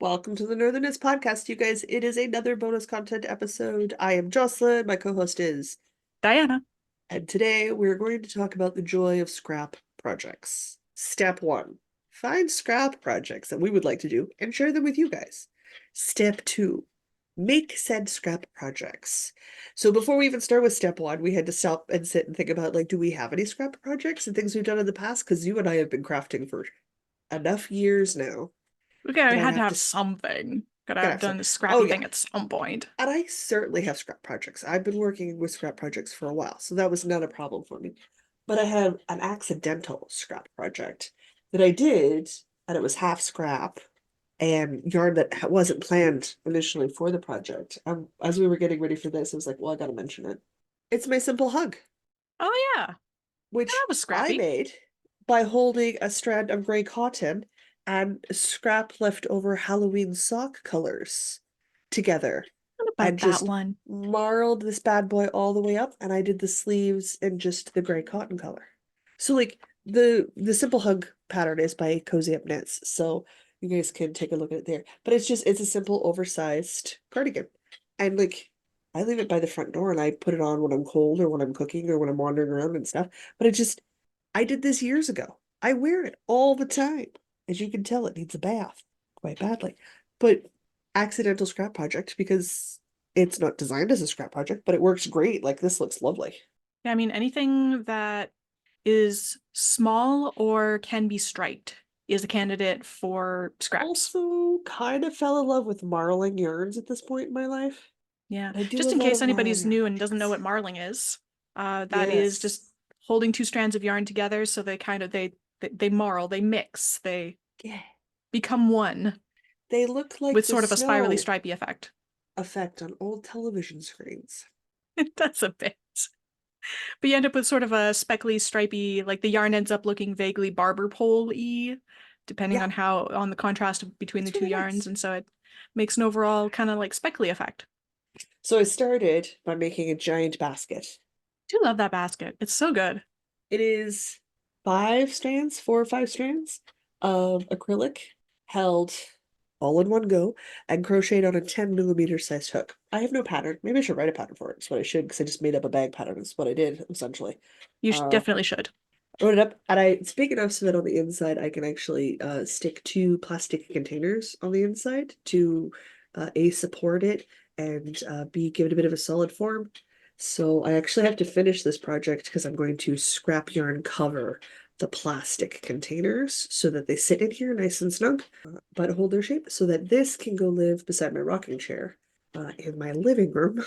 Welcome to the Northerners Podcast, you guys. It is another bonus content episode. I am Jocelyn, my co-host is, Diana. and today we're going to talk about the joy of scrap projects. Step 1. Find scrap projects that we would like to do and share them with you guys. Step 2. Make said scrap projects. So before we even start with step 1, we had to stop and sit and think about, like, do we have any scrap projects and things we've done in the past? Because you and I have been crafting for enough years now Okay, that we I had to have have to something. Gotta gotta have have some. done the Oh scrappy yeah, thing at some point. and I certainly have scrap projects. I've been working with scrap projects for a while, so that was not a problem for me. But I have an accidental scrap project that I did, and it was half scrap and yarn that wasn't planned initially for the project. As we were getting ready for this, I was like, well, I gotta mention it. It's my simple hug, Oh yeah, that which was I scrappy. made by holding a strand of gray cotton and scrap leftover Halloween sock colors together What and about that just one? marled this bad boy all the way up, and I did the sleeves in just the gray cotton color. So like the simple hug pattern is by Cozy Up Knits, so you guys can take a look at it there. But it's a simple oversized cardigan. And like I leave it by the front door and I put it on when I'm cold or when I'm cooking or when I'm wandering around and stuff. But I did this years ago. I wear it all the time. As you can tell, it needs a bath quite badly. But accidental scrap project because it's not designed as a scrap project, but it works great. Like this looks lovely. Yeah, I mean anything that is small or can be striped is a candidate for scraps. Also, kind of fell in love with marling yarns at this point in my life. Yeah, I do a just in lot case of marling anybody's yarn new and doesn't know projects. what marling is, that is Yes. just holding two strands of yarn together so they marl, they mix, they Yeah. become one They look like with the sort of a spirally snow stripy effect. effect on old television screens. It does a bit. But you end up with sort of a speckly, stripy, like the yarn ends up looking vaguely barber pole-y, depending Yeah, on how, on the contrast between the it's two really yarns. nice. And so it makes an overall kind of like speckly effect. So I started by making a giant basket. I do love that basket. It's so good. It is 5 strands, 4 or 5 strands of acrylic held all in one go and crocheted on a 10 millimeter sized hook. I have no pattern. Maybe I should write a pattern for it. That's what I should because I just made up a bag pattern. That's what I did essentially. You Uh, definitely should. wrote it up and I it's big enough so that on the inside I can actually stick 2 plastic containers on the inside to A, support it and B, give it a bit of a solid form. So I actually have to finish this project because I'm going to scrap yarn cover the plastic containers so that they sit in here nice and snug, but hold their shape so that this can go live beside my rocking chair in my living room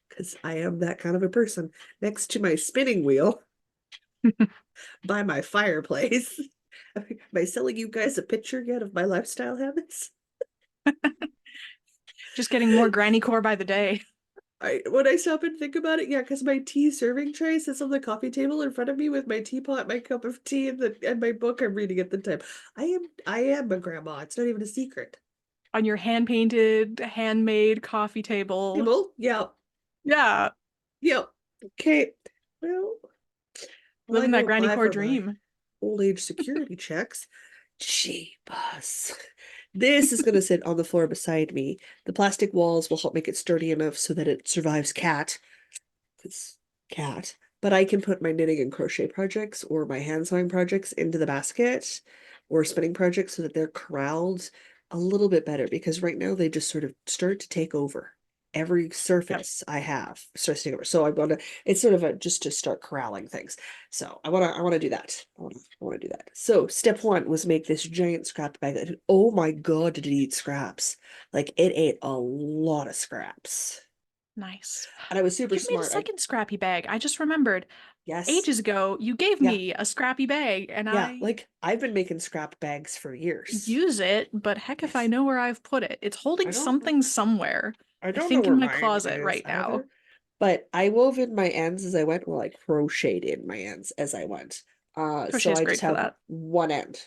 because I am that kind of a person next to my spinning wheel by my fireplace. Am I selling you guys a picture yet of my lifestyle habits? Just getting more granny core by the day. When I stop and think about it, yeah, because my tea serving tray sits on the coffee table in front of me with my teapot, my cup of tea, and my book I'm reading at the time. I am a grandma. It's not even a secret. On your hand-painted, handmade coffee table. Table, yeah, Yeah, yeah. Okay. Well, while I living go that granny apply core for my dream. old age security checks, Jeebus. This is going to sit on the floor beside me. The plastic walls will help make it sturdy enough so that it survives cat. It's cat. But I can put my knitting and crochet projects or my hand sewing projects into the basket or spinning projects so that they're corralled a little bit better because right now they just sort of start to take over. Every Yep. surface I have starts to take over. So I want to, it's sort of a just to start corralling things. So I want to do that. I want to do that. So step 1 was make this giant scrap bag. Oh my God, did it eat scraps? Like it ate a lot of scraps. Nice. And I was super You've made a smart. second scrappy bag. I just remembered Yes. ages ago you gave Yeah. me a scrappy bag and Yeah. I Like I've been making scrap bags for years. use it, but heck if I Yes. know where I've put it. It's I holding don't know. something somewhere. I I don't know think in where my mine closet is right now. either. But I wove in my ends as I went. Well, I crocheted in my ends as I went. Crochet So is I just great for have that, one end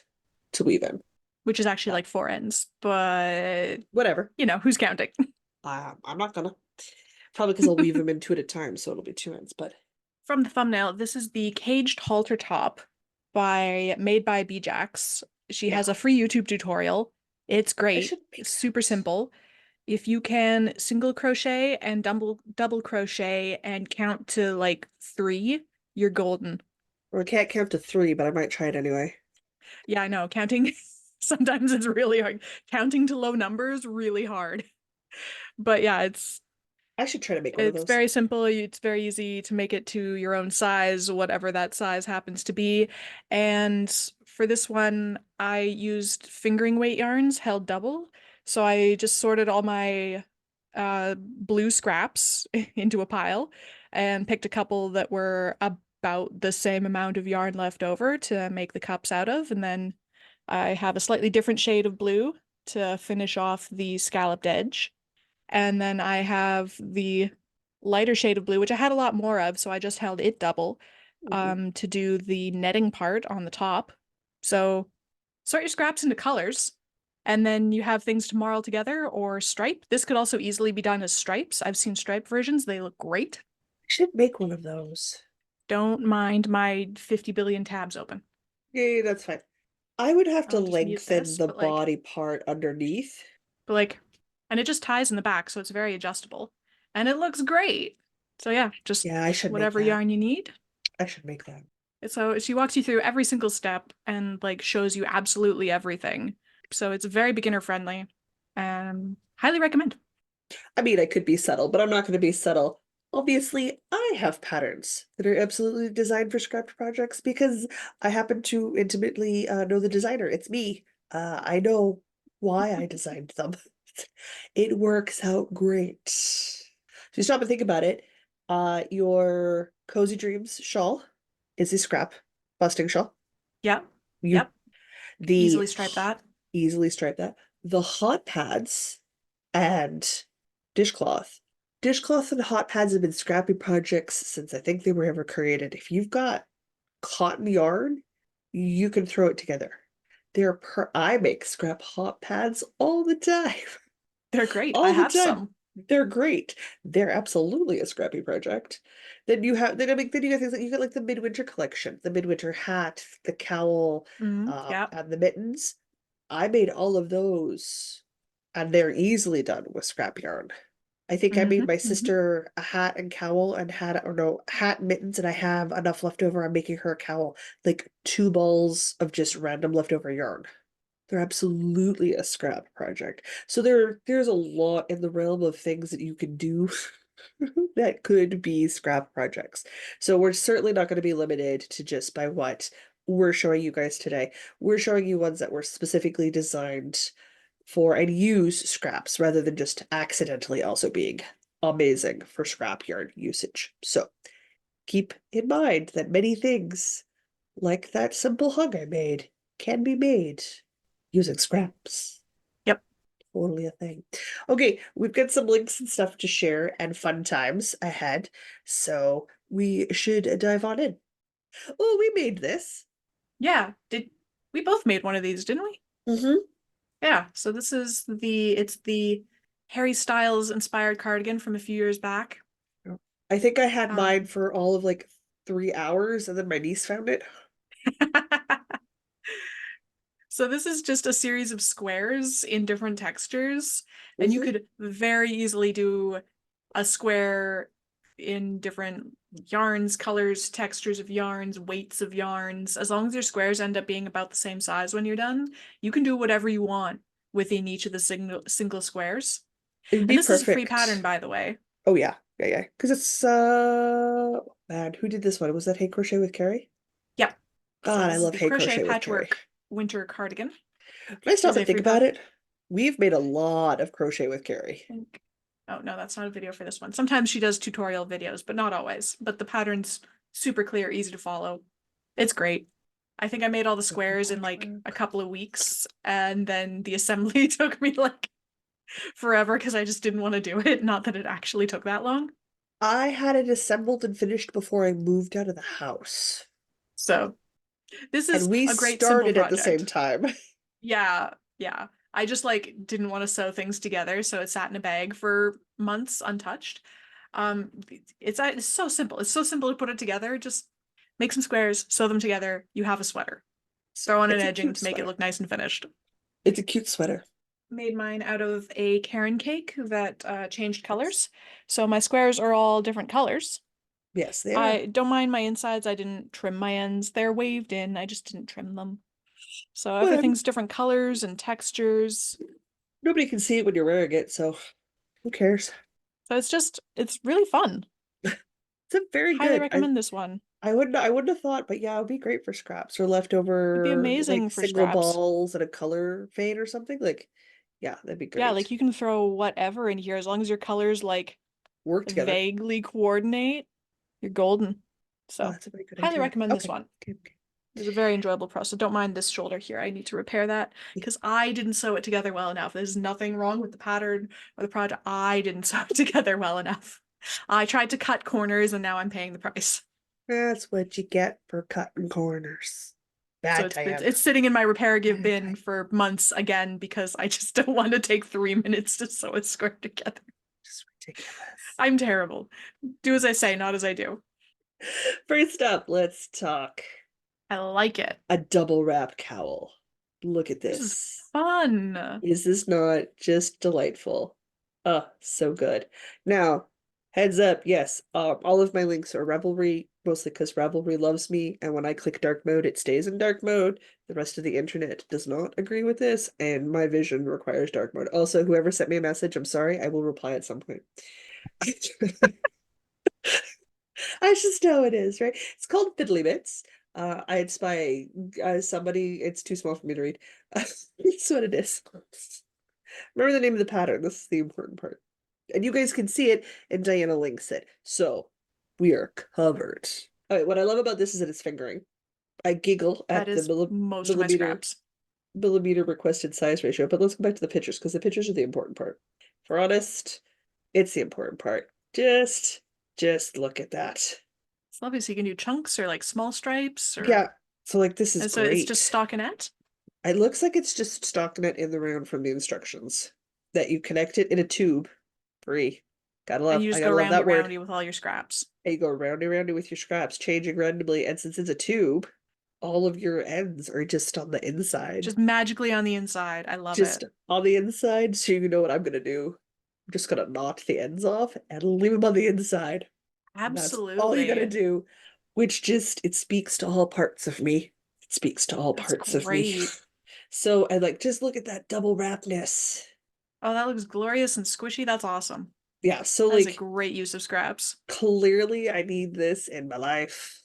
to weave in. which is actually Yeah. like four ends, but Whatever. who's counting? I'm not gonna. Probably because I'll weave them in 2 at a time, so it'll be 2 ends. But From the thumbnail, this is the caged halter top by made by Bjax. She yeah, has a free YouTube tutorial. It's I great. should make It's super that. simple. If you can single crochet and double crochet and count to like 3, you're golden. Well, I can't count to 3, but I might try it anyway. Yeah, I know. Counting sometimes it's really hard. Counting to low numbers really hard. But yeah, I should try to make one of it's those. very simple. It's very easy to make it to your own size, whatever that size happens to be. And for this one, I used fingering weight yarns held double. So I just sorted all my blue scraps into a pile and picked a couple that were about the same amount of yarn left over to make the cups out of. And then I have a slightly different shade of blue to finish off the scalloped edge. And then I have the lighter shade of blue, which I had a lot more of, so I just held it double Mhm. to do the netting part on the top. So sort your scraps into colors, and then you have things to marl together or stripe. This could also easily be done as stripes. I've seen stripe versions, they look great. I should make one of those. Don't mind my 50 billion tabs open. Yeah, that's fine. I would have to I'll just mute lengthen this, the body part underneath. but like, and it just ties in the back, so it's very adjustable. And it looks great. So yeah, just Yeah, I should make whatever that. yarn you need. I should make that. So she walks you through every single step and like shows you absolutely everything. So it's very beginner friendly and highly recommend. I mean, I could be subtle, but I'm not going to be subtle. Obviously, I have patterns that are absolutely designed for scrapped projects because I happen to intimately know the designer. It's me. I know why I designed them. It works out great. So you stop and think about it. Your Cozy Dreams shawl is a scrap busting shawl. Yep. You Yep. the Easily stripe that. easily stripe that. The hot pads and dishcloth. Dishcloth and hot pads have been scrappy projects since I think they were ever created. If you've got cotton yarn, you can throw it together. I make scrap hot pads all the time. They're great. I All the have time. some. They're great. They're absolutely a scrappy project. Then you got things like you got like the midwinter collection, the midwinter hat, the cowl, Yep. and the mittens. I made all of those, and they're easily done with scrap yarn. I think I made my Hmm. sister a hat and cowl and hat or no hat and mittens, and I have enough left over. I'm making her a cowl, like 2 balls of just random leftover yarn. They're absolutely a scrap project. So there's a lot in the realm of things that you can do that could be scrap projects. So we're certainly not going to be limited to just by what we're showing you guys today. We're showing you ones that were specifically designed for and use scraps rather than just accidentally also being amazing for scrap yarn usage. So keep in mind that many things, like that simple hug I made, can be made using scraps. Yep. Totally a thing. Okay, we've got some links and stuff to share and fun times ahead, so we should dive on in. Oh, we made this. Yeah. Did we both made one of these, didn't we? Mm-hmm. Yeah. So this is it's the Harry Styles inspired cardigan from a few years back. I think I had mine Um, for all of like 3 hours, and then my niece found it. So this is just a series of squares in different textures, and you Mm-hmm. could very easily do a square in different yarns, colors, textures of yarns, weights of yarns. As long as your squares end up being about the same size when you're done, you can do whatever you want within each of the single squares. It'd And be this is a free pattern, perfect. by the way. Oh yeah, yeah, yeah. Because it's man, who did this one? Was that Hey Crochet with Carrie? Yep. So God, I this is love the Hey Crochet Crochet with Carrie. Patchwork Winter Cardigan. When I stop Is a and think free about pattern. it, we've made a lot of Crochet with Carrie. Think. Oh, no, that's not a video for this one. Sometimes she does tutorial videos, but not always. But the pattern's super clear, easy to follow. It's great. I think I made all the Winter squares in like a patchwork. couple of weeks, and then the assembly took me like forever because I just didn't want to do it. Not that it actually took that long. I had it assembled and finished before I moved out of the house. So this And is we a great simple started at the same project. time. Yeah, yeah. I just like didn't want to sew things together, so it sat in a bag for months untouched. Um, it's so simple. It's so simple to put it together. Just make some squares, sew them together. You have a sweater. Throw on an It's a edging cute to make it sweater. look nice and finished. It's a cute sweater. made mine out of a Karen cake that changed colors. So my squares are all different colors. Yes, they are. I don't mind my insides. I didn't trim my ends. They're waved in. I just didn't trim them. So Well, everything's different colors and textures. nobody can see it when you're wearing it, so who cares? So it's really fun. It's a very Highly good. recommend this one. I wouldn't have thought, but yeah, it would be great for scraps or It'd be leftover like amazing for single scraps. balls and a color fade or something. Like, yeah, that'd be Yeah, like great. you can throw whatever in here as long as your colors like Work together. vaguely coordinate, you're golden. Oh, So, that's a very good highly idea. recommend this Okay. one. Okay, okay. It's a very enjoyable process. Don't mind this shoulder here. I need to repair that Yeah. because I didn't sew it together well enough. There's nothing wrong with the pattern or the project. I didn't sew it together well enough. I tried to cut corners and now I'm paying the price. That's what you get for cutting corners. So Bad it's Diana. it's sitting in my repair give Bad bin Diana. for months again because I just don't want to take 3 minutes to sew a square together. Just ridiculous. I'm terrible. Do as I say, not as I do. First up, let's talk I like it. a double wrap cowl. Look at This is this. fun. Is this not just delightful? So good. Now, heads up, yes, all of my links are Revelry, mostly because Revelry loves me, and when I click dark mode, it stays in dark mode. The rest of the internet does not agree with this, and my vision requires dark mode. Also, whoever sent me a message, I'm sorry, I will reply at some point. I just know it is, right? It's called Fiddly Bits. It's by somebody, it's too small for me to read. That's what it is. Remember the name of the pattern. This is the important part. And you guys can see it, and Diana links it. So we are covered. All right, what I love about this is that it's fingering. I giggle That at the is most of my millimeter scraps. millimeter requested size ratio, but let's go back to the pictures because the pictures are the important part. For honest, it's the important part. Just look at that. It's lovely. So you can do chunks or like small stripes or Yeah, so like this is and so it's just great. stockinette. It looks like it's just stockinette in the round from the instructions. That you connect it in a tube. Free. And you I just go gotta love roundy that word. roundy with all your scraps. And you go roundy roundy with your scraps, changing randomly, and since it's a tube, all of your ends are just on the inside. Just magically on the inside. I love Just it. on the inside, so you know what I'm gonna do. I'm just gonna knot the ends off and leave them on the inside. And that's all you gotta Absolutely. do. Which just it speaks to all parts of me. It speaks to all That's parts of me. great. So I like just look at that double wrapness. Oh, that looks glorious and squishy. That's awesome. Yeah, so That is a like great use of scraps. clearly I need this in my life.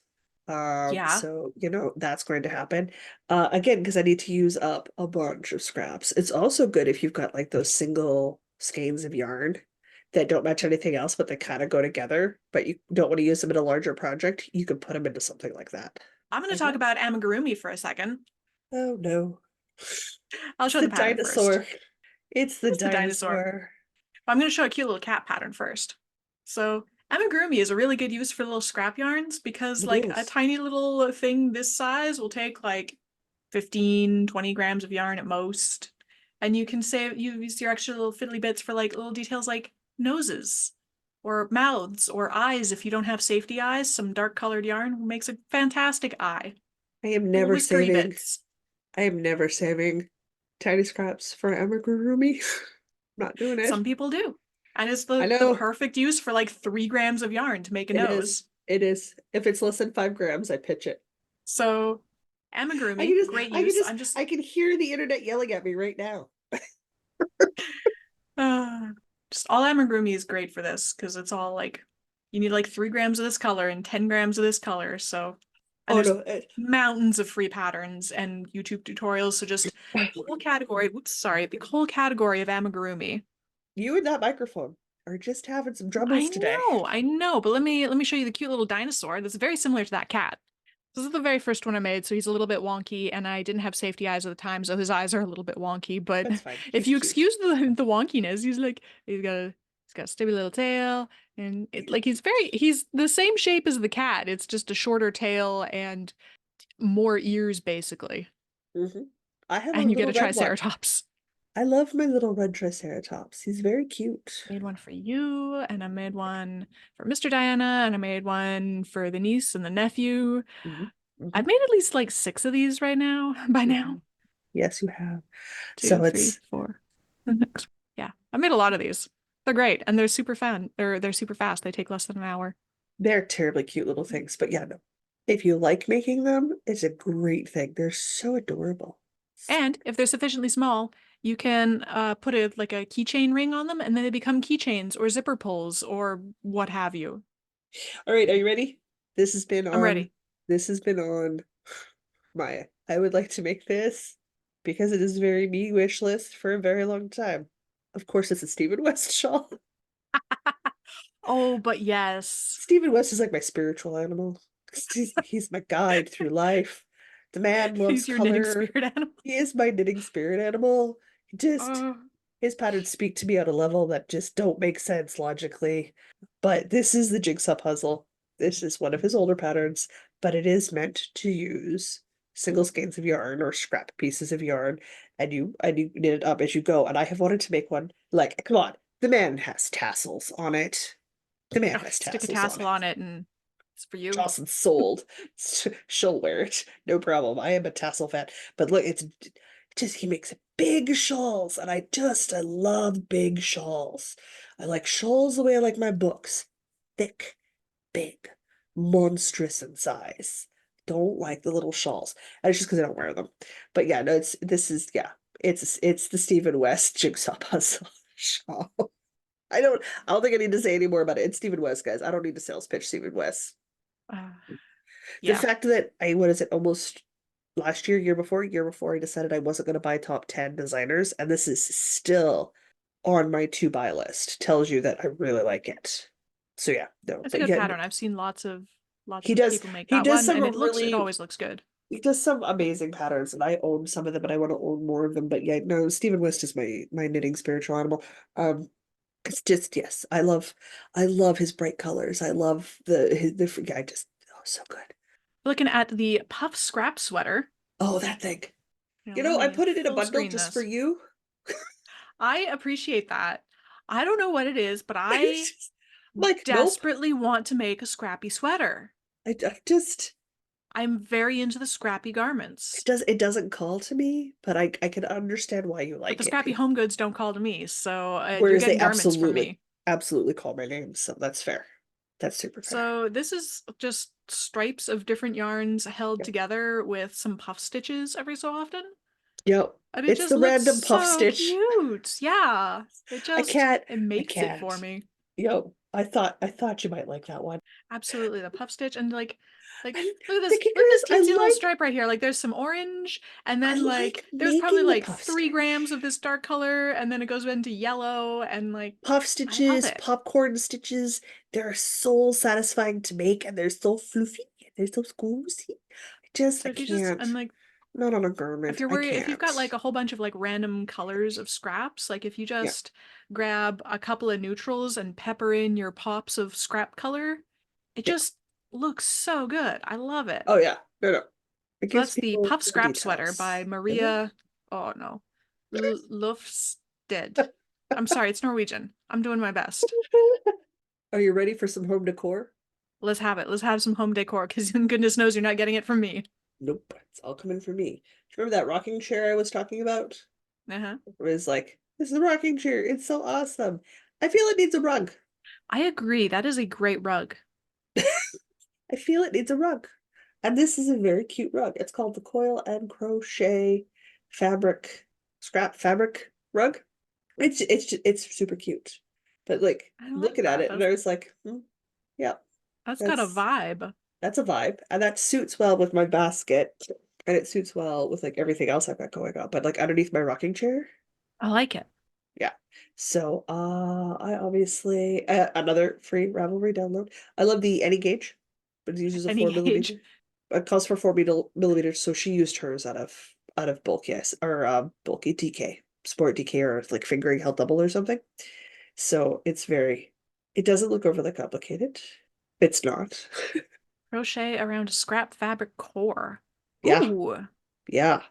Yeah. So that's going to happen. Again, because I need to use up a bunch of scraps. It's also good if you've got like those single skeins of yarn that don't match anything else, but they kind of go together, but you don't want to use them in a larger project. You can put them into something like that. I'm going to Like talk that. about amigurumi for a second. Oh no. I'll It's show the the pattern first. dinosaur. It's the It's the dinosaur. dinosaur. I'm going to show a cute little cat pattern first. So amigurumi is a really good use for little scrap yarns because It like a is. tiny little thing this size will take like 15, 20 grams of yarn at most. And you can save, you use your extra little fiddly bits for like little details like noses or mouths or eyes. If you don't have safety eyes, some dark colored yarn makes a fantastic eye. I am Little never whiskery saving. bits. I am never saving tiny scraps for amigurumi. Not doing Some it. people do. And it's I the know perfect use for like 3 grams of yarn to make a it is. nose. It is. If it's less than 5 grams, I pitch it. So I can amigurumi, just, great I can use. just, I can hear the internet yelling at me right now. Uh, just all amigurumi is great for this because it's all like you need like 3 grams of this color and 10 grams of this color. So and Oh there's no. mountains of free patterns and YouTube tutorials. So just the whole category, whoops, sorry, the whole category of amigurumi. You and that microphone are just having some troubles today. I know, but let me show you the cute little dinosaur that's very similar to that cat. This is the very first one I made, so he's a little bit wonky, and I didn't have safety eyes at the time, so his eyes are a little bit wonky. But That's fine. if He's you cute. excuse the wonkiness, he's got a stubby little tail, and it like he's the same shape as the cat. It's just a shorter tail and more ears, basically. Hmm. I have a And you get little a red one. triceratops. I love my little red Triceratops. He's very cute. Made one for you, and I made one for Mr. Diana, and I made one for the niece and the nephew. Hmm. I've Hmm. made at least like 6 of these right now, by Hmm. now. Yes, you have. Two, So three, it's four. Yeah, I made a lot of these. They're great and they're super fun. They're super fast. They take less than an hour. They're terribly cute little things, but yeah, no. If you like making them, it's a great thing. They're so adorable. And if they're sufficiently small, you can put like a keychain ring on them and then they become keychains or zipper pulls or what have you. All right, are you ready? This has been I'm on ready. this has been on Maya. I would like to make this because it is very me wish list for a very long time. Of course, it's a Stephen West shawl. Oh, but yes. Stephen West is like my spiritual animal. He's my guide through life. The man loves He's your knitting color. spirit animal. He is my knitting spirit animal. He just Uh, his patterns speak to me on a level that just don't make sense logically. But this is the Jigsaw Puzzle. This is one of his older patterns, but it is meant to use single skeins of yarn or scrap pieces of yarn, and you knit it up as you go. And I have wanted to make one like, come on, the man has tassels on it. The man has Stick a tassels on tassel it. on it and it's for you. Jocelyn sold. She'll wear it. No problem. I am a tassel fan. But look, it's just he makes big shawls, and I love big shawls. I like shawls the way I like my books. Thick, big, monstrous in size. Don't like the little shawls. And it's just because I don't wear them. But yeah, no, it's the Stephen West Jigsaw Puzzle shawl. I don't think I need to say any more about it. It's Stephen West, guys. I don't need to sales pitch Stephen West. Uh, The yeah. fact that what is it, almost last year, year before I decided I wasn't going to buy top 10 designers, and this is still on my to buy list, tells you that I really like it. So yeah, no, It's a but good yeah, pattern. I've seen lots he of does people make he that does one some and it really always looks good. he does some amazing patterns, and I own some of them, and I want to own more of them. But yeah, no, Stephen West is my knitting spiritual animal. It's just yes, I love his bright colors. I love the yeah, I just oh so good. Looking at the puff scrap sweater. Oh, that thing. Here, You let know, I me put it in a full bundle screen just for this. you. I appreciate that. I don't know what it is, but It's I just like, nope. desperately want to make a scrappy sweater. I just I'm very into the scrappy garments. it doesn't call to me, but I can understand why you But the like it. scrappy home goods don't call to me, so you're Whereas they getting garments from me. absolutely call my name, so that's fair. That's super fair. So this is just stripes of different yarns held Yep. together with some puff stitches every so often. Yep. And it It's just the looks random puff so stitch. cute. Yeah. I can't. It I makes it for can't. me. Yep. I thought you might like that one. Absolutely. The puff stitch and like And look at the this kicker look at is this teensy little stripe right here. Like there's some orange and I then like like there's probably making the like puff 3 grams stitch. of this dark color and then it goes into yellow and like Puff I love stitches, it. popcorn stitches, they're so satisfying to make, and they're so fluffy, they're so squoosy. So I if you just can't. and like Not on a if garment. you're I worried if you've got can't. like a whole bunch of like random colors of scraps, like if you Yeah. just grab a couple of neutrals and pepper in your pops of scrap color, it Yeah. just looks so good. I love it. Oh yeah. No, no. It So gives that's the people Puff more Scrap Sweater details. by Mhm. Maria. Oh no, Lufsted. I'm sorry, it's Norwegian. I'm doing my best. Are you ready for some home decor? Let's have it. Let's have some home decor because goodness knows you're not getting it from me. Nope. It's all coming from me. Do you remember that rocking chair I was talking about? Uh-huh. It was like, this is a rocking chair. It's so awesome. I feel it needs a rug. I agree. That is a great rug. I feel it needs a rug. And this is a very cute rug. It's called the Coil and Crochet Fabric Scrap Fabric Rug. It's super cute. But like I like looking at that. it, and I was like, yeah, That's got a that's vibe. that's a vibe. And that suits well with my basket. And it suits well with like everything else I've got going on. But like underneath my rocking chair, I like it. yeah. So I obviously another free Ravelry download. I love the Any Gauge, but it uses a Any 4 millimeter. gauge. It calls for 4 millimeters, so she used hers out of bulk, yes, or bulky DK, sport DK, or like fingering held double or something. So it doesn't look overly complicated. It's not. Crochet around a scrap fabric core. Yeah, Ooh. yeah.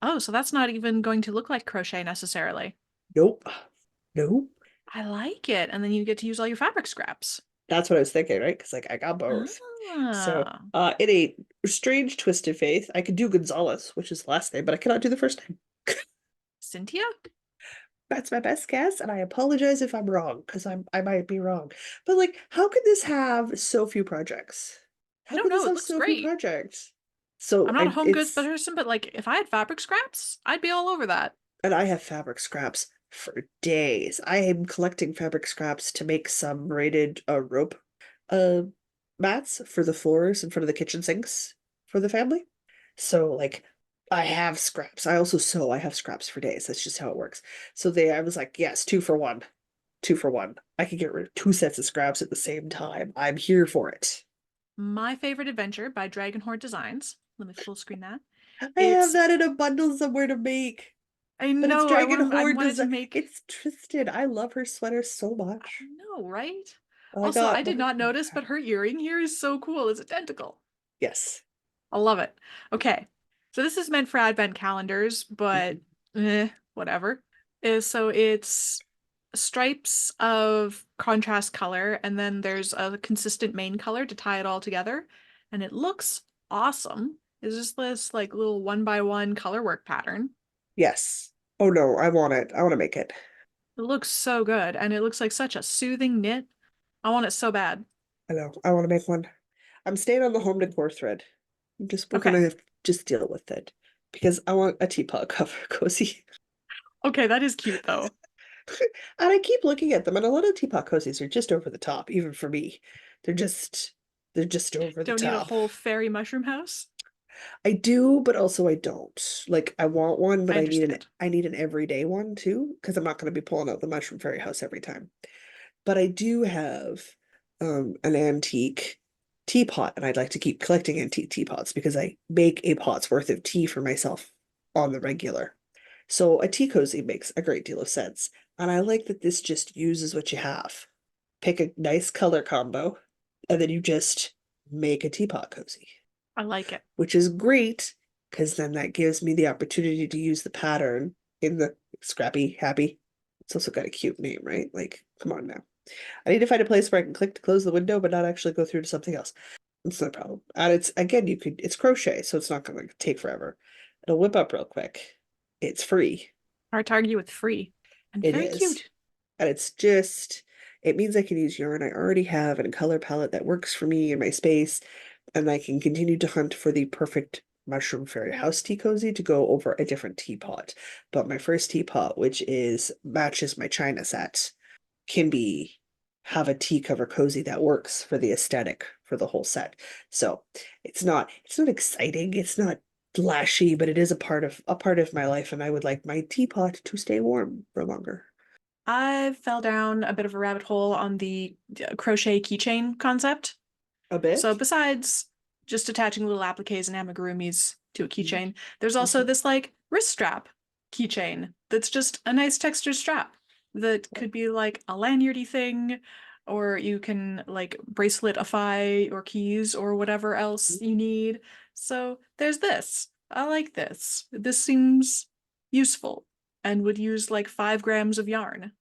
Oh, so that's not even going to look like crochet necessarily. Nope. Nope. I like it. And then you get to use all your fabric scraps. That's what I was thinking, right? Because like I got both. So Ah. in a strange twist of faith, I could do Gonzalez, which is the last name, but I cannot do the first name. Cynthia? That's my best guess, and I apologize if I'm wrong, because I might be wrong. But like, how could this have so few projects? I How don't could this know. It have looks so few great. projects? So I'm not a home goods it's person, but like if I had fabric scraps, I'd be all over that. and I have fabric scraps for days. I am collecting fabric scraps to make some braided rope uh mats for the floors in front of the kitchen sinks for the family. So like I have scraps. I also sew. I have scraps for days. That's just how it works. So I was like, yes, 2 for 1. 2 for 1. I can get rid of 2 sets of scraps at the same time. I'm here for it. My Favorite Adventure by Dragon Horde Designs. Let me full screen that. I have It's that in a bundle somewhere to make. I But it's know Dragon I Horde wanted to design. make It's Tristan. I love her sweater so I much. know, right? I Also, I got did one. not notice, but her earring here is so cool. It's a tentacle. Yes. I love it. Okay. So this is meant for advent calendars, but Mhm. whatever. So it's stripes of contrast color, and then there's a consistent main color to tie it all together. And it looks awesome. It's just this like little 1 by 1 color work pattern. Yes. Oh no, I want it. I want to make it. It looks so good, and it looks like such a soothing knit. I want it so bad. I know. I want to make one. I'm staying on the home decor thread. We're Okay. gonna have to just deal with it because I want a teapot cover cozy. Okay, that is cute though. And I keep looking at them, and a lot of teapot cozies are just over the top, even for me. They're just they're just over the Don't need a top. whole fairy mushroom house. I do, but also I don't. Like I want one, but I understand. I need an everyday one too, because I'm not going to be pulling out the mushroom fairy house every time. But I do have an antique teapot, and I'd like to keep collecting antique teapots because I make a pot's worth of tea for myself on the regular. So a tea cozy makes a great deal of sense. And I like that this just uses what you have. Pick a nice color combo, and then you just make a teapot cozy, I like it. which is great because then that gives me the opportunity to use the pattern in the Scrappy Happy. It's also got a cute name, right? Like, come on now. I need to find a place where I can click to close the window, but not actually go through to something else. It's no problem. And it's again, it's crochet, so it's not going to take forever. It'll whip up real quick. It's free. Hard to argue with free. And It very is. cute. And it means I can use yarn I already have and a color palette that works for me in my space. And I can continue to hunt for the perfect mushroom fairy house tea cozy to go over a different teapot. But my first teapot, which is matches my china set, can be have a tea cover cozy that works for the aesthetic for the whole set. So it's not exciting, it's not flashy, but it is a part of my life, and I would like my teapot to stay warm for longer. I fell down a bit of a rabbit hole on the crochet keychain concept. A So bit. besides just attaching little appliques and amigurumis to a Mhm. keychain, there's also Mhm. this like wrist strap keychain that's just a nice textured strap that could be like a lanyardy thing, or you can like braceletify your keys or whatever else you need. So there's this. I like this. This seems useful and would use like 5 grams of yarn.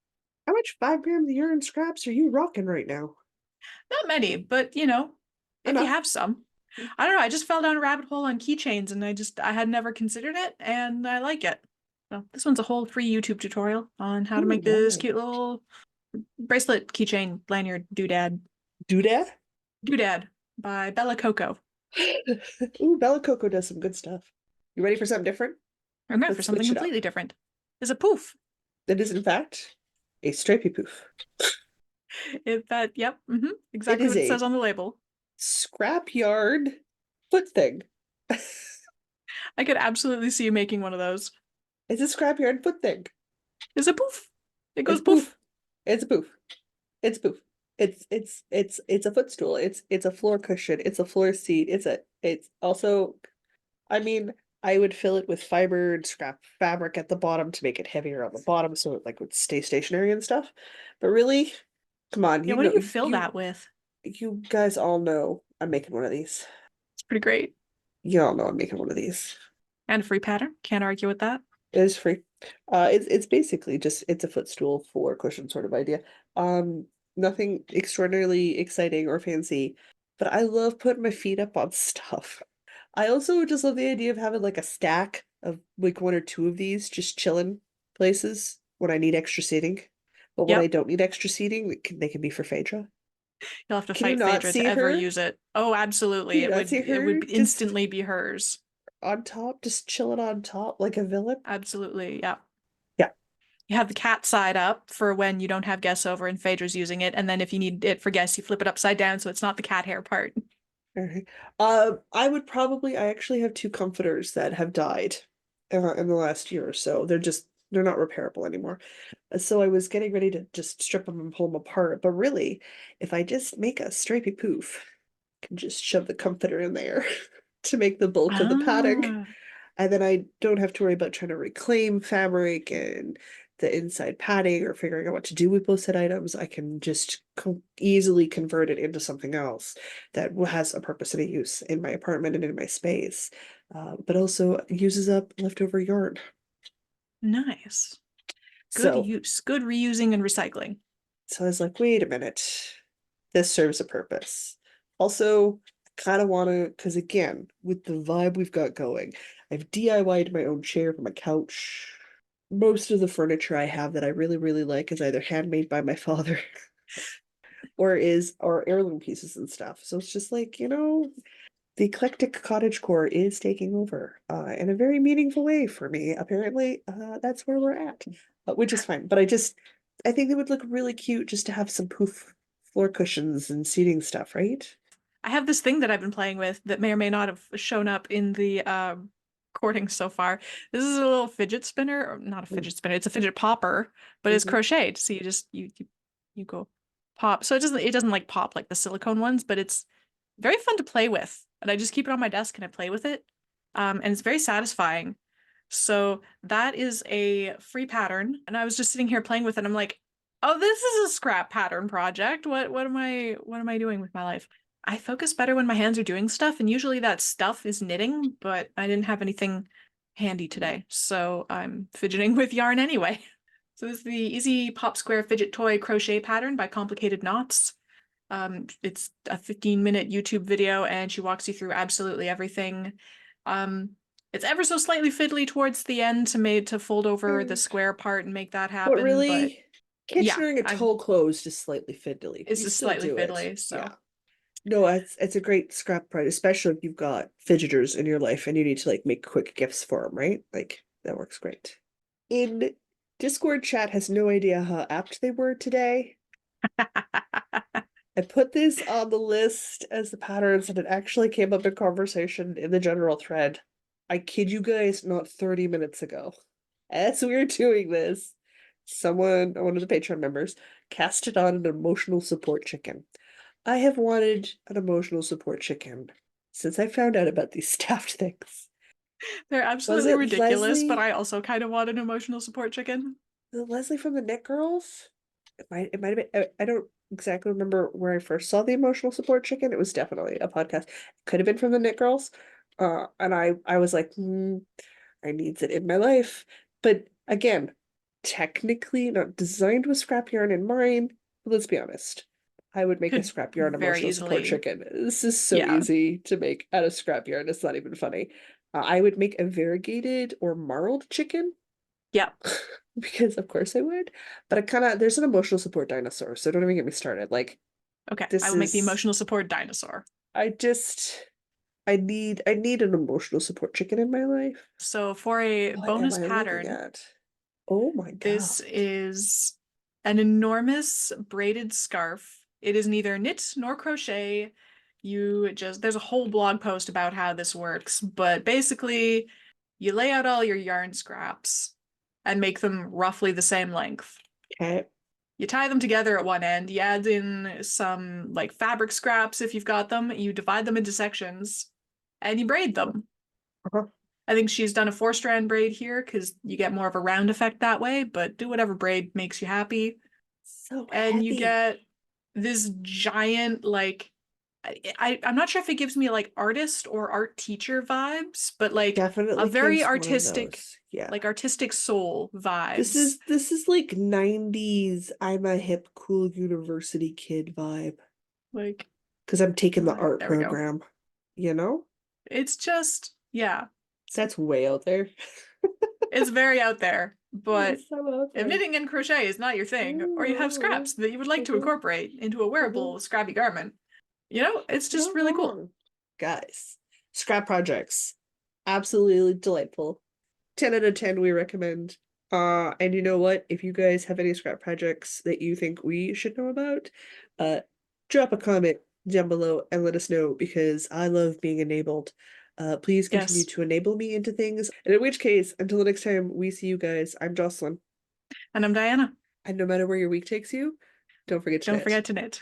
How much 5 grams of urine scraps are you rocking right now? Not many, but you know, if you Enough. have some. I don't know, I just fell down a rabbit hole on keychains and I had never considered it and I like it. So this one's a whole free YouTube tutorial on how to Ooh, make this nice. cute little bracelet keychain lanyard doodad. Do that? Doodad by Bella Coco. Ooh, Bella Coco does some good stuff. You ready for something different? I'm ready for Let's something switch it up. completely different. Is a poof. That is, in fact, a Stripey Pouf. Yep, It exactly is what it a says on the label. scrapyard foot thing. I could absolutely see you making one of those. It's a scrapyard foot thing. Is a poof. It It's goes a poof. poof. It's a poof. It's a poof. It's a footstool. It's a floor cushion. It's a floor seat. It's also, I mean, I would fill it with fiber and scrap fabric at the bottom to make it heavier on the bottom so it like would stay stationary and stuff. But really, come on, Yeah, what do you fill that with? you guys all know I'm making one of these. It's pretty great. You all know I'm making one of these. And a free pattern. Can't argue with that. It is free. It's basically just it's a footstool floor cushion sort of idea. Nothing extraordinarily exciting or fancy, but I love putting my feet up on stuff. I also just love the idea of having like a stack of like one or two of these just chilling places when I need extra seating. But when I Yep. don't need extra seating, they can be for Phaedra. You'll have to Can you fight not Phaedra see to ever her? use it. Oh, Can absolutely. you not see It her would just instantly be hers. on top, just chilling on top like a villain? Absolutely. Yeah. Yeah. You have the cat side up for when you don't have guests over and Phaedra's using it, and then if you need it for guests, you flip it upside down so it's not the cat hair part. Okay. I actually have two comforters that have died in the last year or so. They're not repairable anymore. So I was getting ready to just strip them and pull them apart. But really, if I just make a Stripey Pouf, I can just shove the comforter in there to make the bulk of the padding. Ah, And then I don't have to worry about trying to reclaim fabric and the inside padding or figuring out what to do with both set items. I can just easily convert it into something else that has a purpose and a use in my apartment and in my space, but also uses up leftover yarn. nice. Good So, use. Good reusing and recycling. so I was like, wait a minute, this serves a purpose. Also, kind of want to, because again, with the vibe we've got going, I've DIY'd my own chair for my couch. Most of the furniture I have that I really, really like is either handmade by my father or heirloom pieces and stuff. So it's just like, the eclectic cottagecore is taking over in a very meaningful way for me. Apparently, that's where we're at, which is fine. But I think it would look really cute just to have some poof floor cushions and seating stuff, right? I have this thing that I've been playing with that may or may not have shown up in the recording so far. This is a little fidget spinner, or not a fidget spinner, it's a fidget popper, but it's Mm-hmm. crocheted. So you go pop. So it doesn't like pop like the silicone ones, but it's very fun to play with. And I just keep it on my desk and I play with it. And it's very satisfying. So that is a free pattern. And I was just sitting here playing with it. I'm like, oh, this is a scrap pattern project. What am I doing with my life? I focus better when my hands are doing stuff, and usually that stuff is knitting, but I didn't have anything handy today. So I'm fidgeting with yarn anyway. So this is the Easy Pop Square Fidget Toy Crochet Pattern by Complicated Knots. It's a 15-minute YouTube video, and she walks you through absolutely everything. It's ever so slightly fiddly towards the end to fold over the square part and make that But happen, but really, yeah, kitchening a toe closed is slightly fiddly. it's You just still slightly do it. fiddly. Yeah. So No, it's a great scrap project, especially if you've got fidgeters in your life and you need to like make quick gifts for them, right? Like that works great. In Discord chat has no idea how apt they were today. I put this on the list as the patterns and it actually came up in conversation in the general thread. I kid you guys, not 30 minutes ago. As we were doing this, one of the Patreon members, cast it on an emotional support chicken. I have wanted an emotional support chicken since I found out about these staffed things. they're Was absolutely it ridiculous, but I Leslie? also kind of want an emotional support chicken. Leslie from the Knit Girls? It might have been. I don't exactly remember where I first saw the emotional support chicken. It was definitely a podcast. Could have been from the Knit Girls. And I was like, I needs it in my life. But again, technically not designed with scrap yarn in mind. But let's be honest. I would make a Could scrap yarn very emotional support easily, chicken. This is so yeah. easy to make out of scrap yarn. It's not even funny. I would make a variegated or marled chicken Yeah. because of course I would. But there's an emotional support dinosaur, so don't even get me started. Like Okay, I this will make the is emotional support dinosaur. I just I need an emotional support chicken in my life. So for a What am bonus I looking pattern, at? Oh my this God. is an enormous braided scarf. It is neither knit nor crochet. There's a whole blog post about how this works, but basically, you lay out all your yarn scraps and make them roughly the same length. Okay. You tie them together at one end, you add in some like fabric scraps if you've got them, you divide them into sections, and you braid them. Uh-huh. I think she's done a 4-strand braid here because you get more of a round effect that way, but do whatever braid makes you happy. So And you heavy. get this giant, like, I'm not sure if it gives me like artist or art teacher vibes, but like a Definitely very gives one of artistic, those. Yeah. like artistic soul This vibes. is this is like 90s I'm a hip cool university kid vibe. Like, Because I'm taking the art there we go. program, you know? It's just, yeah, That's way out there. it's very out there. But Yes, I love if it. knitting and crochet is not your thing, or you have scraps that you would like to incorporate into a wearable scrappy garment, it's just really cool. Guys, scrap projects, absolutely delightful. 10 out of 10 we recommend. And you know what? If you guys have any scrap projects that you think we should know about, drop a comment down below and let us know because I love being enabled. Please continue Yes. to enable me into things. And in which case, until the next time we see you guys, I'm Jocelyn. And I'm Diana. And no matter where your week takes you, don't forget to Don't knit. forget to knit.